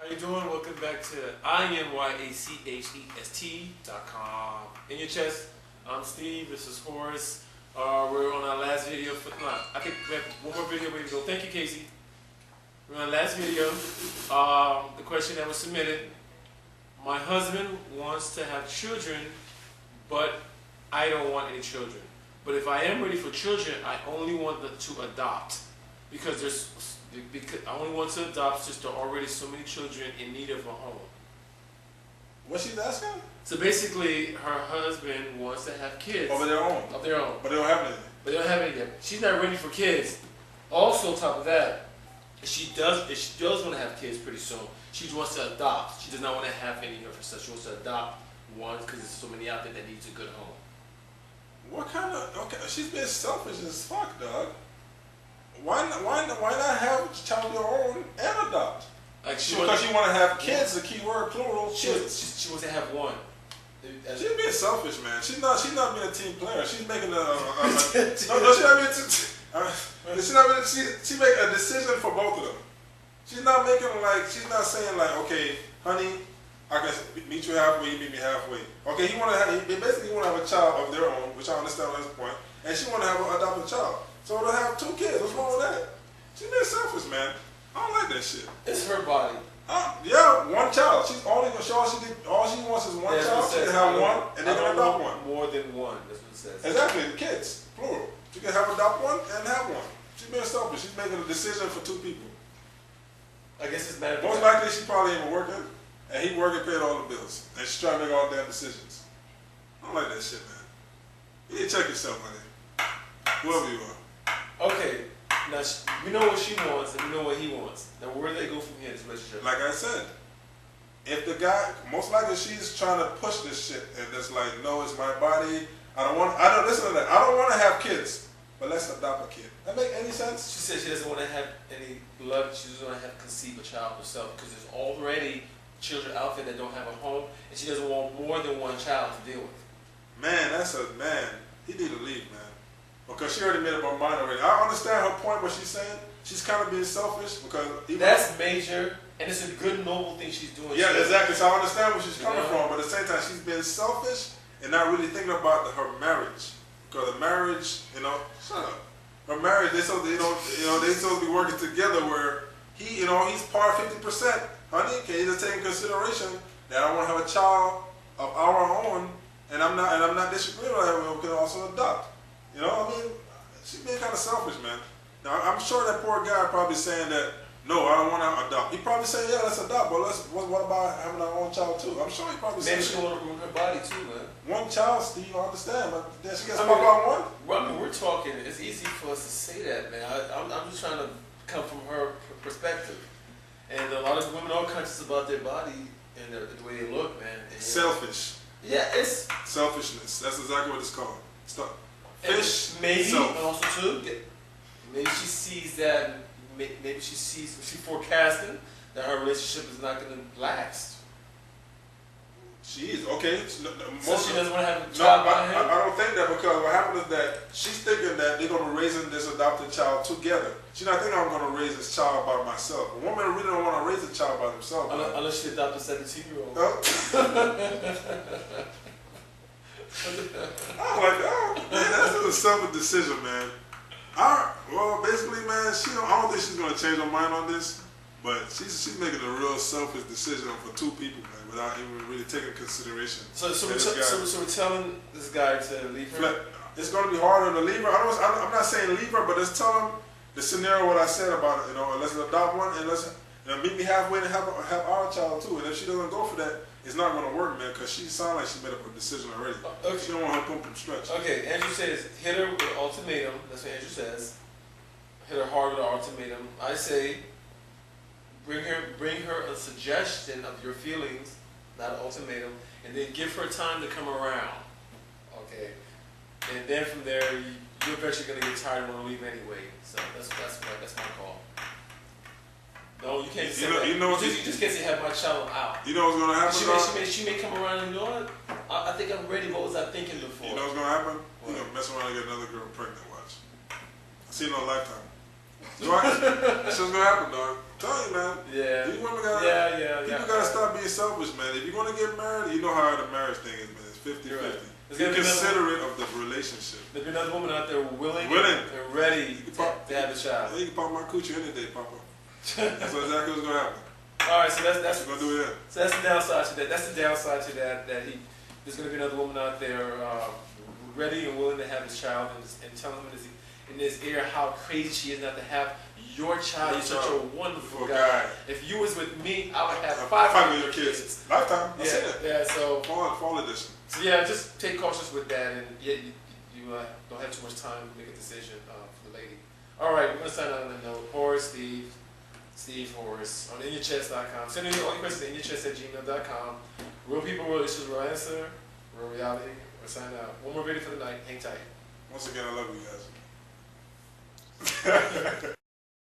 How you doing? Welcome back to InYaChest.com. InYaChest. I'm Steve. This is Horace. We're on our last video. I think we have one more video ready to go. Thank you, Casey. We're on our last video. The question that was submitted. My husband wants to have children, but I don't want any children. But if I am ready for children, I only want to adopt because I only want to adopt since there are already so many children in need of a home. What's she asking? So basically, her husband wants to have kids. Of their own. Of their own. But they don't have any. But they don't have any yet. She's not ready for kids. Also, on top of that, if she does want to have kids pretty soon, she wants to adopt. She does not want to have any of herself. She wants to adopt one because there's so many out there that needs a good home. What kind of... Okay, she's being selfish as fuck, dog. Why not have a child of your own and adopt? Like because she want to have kids, the key word, plural. She wants to have one. She's being selfish, man. She's not being a team player. She's making she's not being she make a decision for both of them. She's not making she's not saying okay, honey, I can meet you halfway, you meet me halfway. Okay, he basically want to have a child of their own, which I understand at this point, and she want to have an adopted child. So they'll have 2 kids. What's wrong with that? She's being selfish, man. I don't like that shit. It's her body. Yeah, one child. She's only gonna show all she wants is one child. She can have one, and they can adopt one. More than one. That's what it says. Exactly, the kids, plural. She can adopt one and have one. She's being selfish. She's making a decision for 2 people. I guess it's better. Most likely, she probably ain't working, and he working, paid all the bills, and she's trying to make all the damn decisions. I don't like that shit, man. You need to check yourself, honey. Whoever you are. Okay, now we know what she wants and we know what he wants. Now where do they go from here in this relationship? Like I said, if the guy, most likely she's trying to push this shit and it's like, no, it's my body. Listen to that. I don't want to have kids, but let's adopt a kid. That make any sense? She said she doesn't want to have any blood. She doesn't want to conceive a child herself because there's already children out there that don't have a home, and she doesn't want more than one child to deal with. Man, he need to leave, man. Because she already made up her mind already. I understand her point, what she's saying. She's kind of being selfish because... That's major, and it's a good, noble thing she's doing. Yeah, exactly. So I understand where she's coming from, but at the same time, she's being selfish and not really thinking about her marriage. Because the marriage, shut up. Her marriage, they're supposed to be working together where he's part 50%. Honey, can you just take in consideration that I want to have a child of our own, and I'm not disagreeing with her, we can also adopt. She's being kind of selfish, man. Now, I'm sure that poor guy probably saying that, no, I don't want to adopt. He probably saying, yeah, let's adopt, but what about having our own child too? I'm sure he probably saying maybe she want to ruin her body too, man. One child, Steve, I understand, but then she gets pop out one? I mean, we're talking, it's easy for us to say that, man. I'm just trying to come from her perspective. And a lot of women are conscious about their body and the way they look, man. And, selfish. Yeah, it's... selfishness. That's exactly what it's called. Stop. Fish, maybe self. also too. Maybe she sees that. Maybe she forecasting that her relationship is not going to last. She is okay. So she doesn't want to have a child. No, I don't think that because what happened is that she's thinking that they're going to raise this adopted child together. She's not thinking I'm going to raise this child by myself. A woman really don't want to raise a child by themselves. Unless she adopts a 17-year-old. I'm like, man, that's a selfish decision, man. Basically, man, I don't think she's gonna change her mind on this, but she's making a real selfish decision for 2 people, man, without even really taking consideration. So we're telling this guy to leave her. It's gonna be harder to leave her. I'm not saying leave her, but let's tell him the scenario what I said about it. Let's adopt one and let's meet me halfway and have our child too. And if she doesn't go for that, it's not going to work, man, because she sounds like she made up a decision already. Okay. She don't want her pump from stretch. Okay, Andrew says, hit her with an ultimatum. That's what Andrew says. Hit her hard with an ultimatum. I say, bring her a suggestion of your feelings, not an ultimatum, and then give her time to come around. Okay? And then from there, you're eventually going to get tired and want to leave anyway. So that's my call. No, you can't say that. You just can't say have my child out. You know what's gonna happen? She may come around and I think I'm ready. What was I thinking before? You know what's gonna happen? You're gonna mess around and get another girl pregnant. Watch. I seen it on Lifetime. That's what's gonna happen, dog. I'm telling you, man. Yeah. These women gotta. Yeah. want to get married, you know how the marriage thing is, man. It's 50-50. Right. Be considerate of the relationship. There'll be another woman out there willing and ready to have a child. Yeah, you can pop my coochie any day, Papa. That's exactly what's going to happen. All right, so that's going to do it. So that's the downside to that. That's the downside to that. That there's going to be another woman out there ready and willing to have his child, and telling him in his ear how crazy she is not to have your child. You're such a wonderful guy. If you was with me, I would have 5 of your kids. Lifetime. I see it. Yeah. So fall edition. So yeah, just take cautious with that, and you don't have too much time to make a decision for the lady. All right, we're gonna sign out on a note. Horace, Steve Horace on InYaChest.com. Send me all your questions to InYaChest@gmail.com. Real people, real issues, real answer, real reality. We're signing out. One more video for the night. Hang tight. Once again, I love you guys.